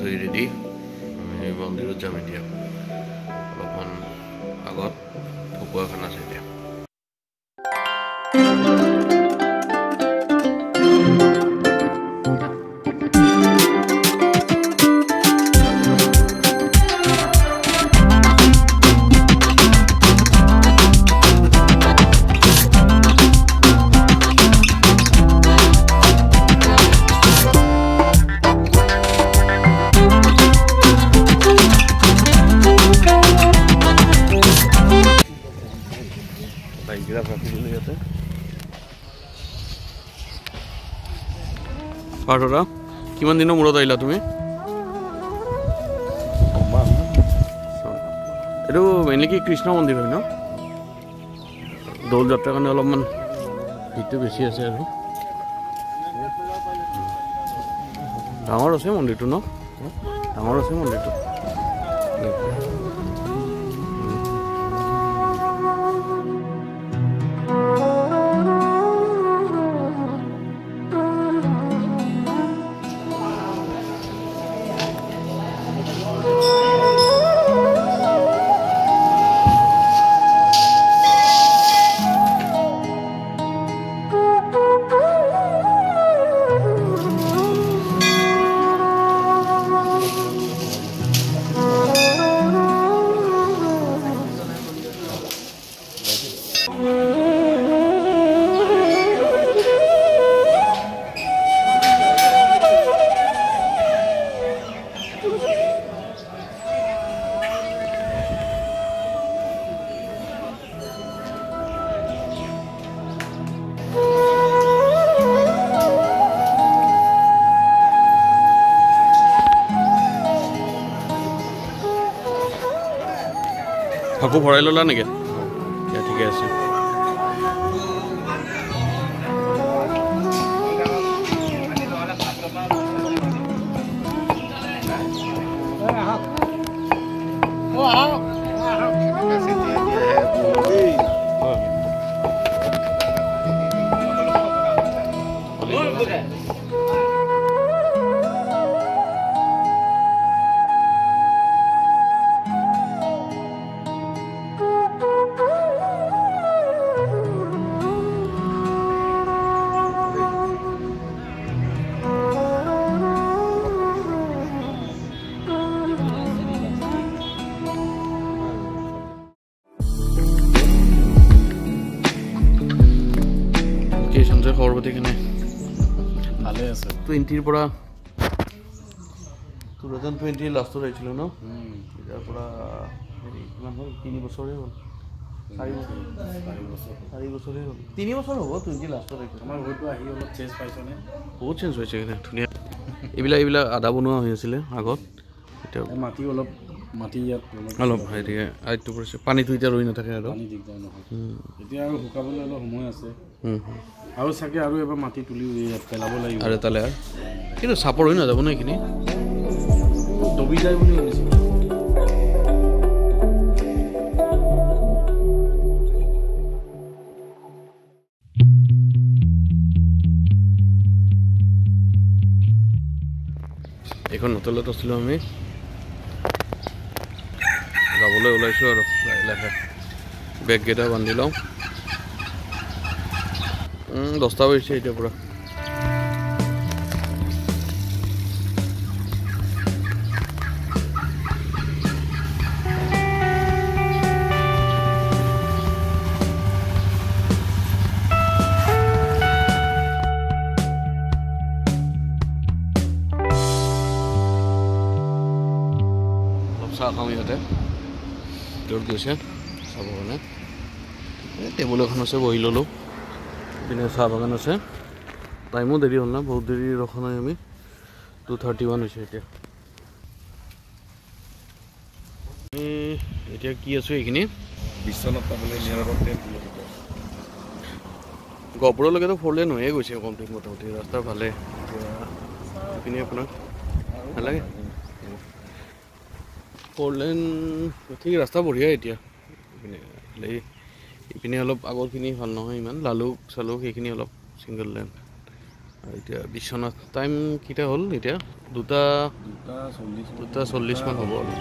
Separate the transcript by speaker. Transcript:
Speaker 1: ধুই ৰেডি এই মন্দিৰত যাম এতিয়া অলপমান আগত ঢকুৱা খানা আছে এতিয়া পাৰ্থৰা কিমান দিনৰ মূৰত আহিলা তুমি এইটো মেইনলি কি কৃষ্ণ মন্দিৰ হয় ন দৌল যাত্ৰাৰ কাৰণে অলপমান ভিৰটো বেছি আছে আৰু ডাঙৰ আছে মন্দিৰটো ন ডাঙৰ আছে মন্দিৰটো আকৌ ভৰাই ল'লা নেকি ঠিকে আছে খবৰ পাতি কেনে ভালে আছে 20ৰ পৰা 2020 লাষ্টত আহিছিলোঁ ন ইয়াৰ পৰা কিমান হ'ল 3 বছৰেই হ'ল 4 বছৰেই হ'ল 3 বছৰ হ'ব 20 লাষ্টত আহিছিলোঁ আমাৰ ঘৰটো আহি অলপ চেঞ্জ পাইছনে বহুত চেঞ্জ হৈছে ধুনীয়া এইবিলাক আদা বনোৱা হৈ আছিলে আগত এতিয়া মাটি অলপ ইয়াত অলপ হেৰি আইটো পৰিছে পানীটো এতিয়া ৰৈ নাথাকে আৰু পানী দিগদাৰ নহয় এতিয়া আৰু শুকাবলৈ অলপ সময় আছে আৰু চাগে আৰু এবাৰ মাটি তুলি ইয়াত পেলাব লাগিব আৰু তালে কিন্তু চাপৰ হৈ নাযাব ন এইখিনি ডবি যায় বুলি শুনিছোঁ এইখন হোটেলত আছিলোঁ আমি যাবলৈ ওলাইছোঁ আৰু লাহে লাহে বেগকেইটা বান্ধি লওঁ 10টা বাজিছে এতিয়া পৰা অলপ চাহ খাওঁ ইয়াতে ভিতৰত গৈছে চাব কাৰণে টেবুল এখন আছে বহি ল'লোঁ পিনে চাহ বাগান আছে টাইমো দেৰি হ'ল না বহুত দেৰি ৰখা নাই আমি 2:31 হৈছে এতিয়া এতিয়া কি আছোঁ এইখিনি বিশ্বনাথ পাবলৈ নিয়াৰত 10 কিলোমিটাৰ গহপুৰলৈকেতো 4 লেন হৈয়ে গৈছে কমপ্লিট মোটামুটি ৰাস্তা ভালে এইপিনে আপোনাক নালাগে 4 লেন ঠিক ৰাস্তা বঢ়িয়া এতিয়া ইপিনে অলপ আগৰখিনি ভাল নহয় ইমান লালুক চালুক সেইখিনি অলপ সিংগল লেন এতিয়া বিশ্বনাথ টাইম কেইটা হ'ল এতিয়া 2:40 মান হ'ব আৰু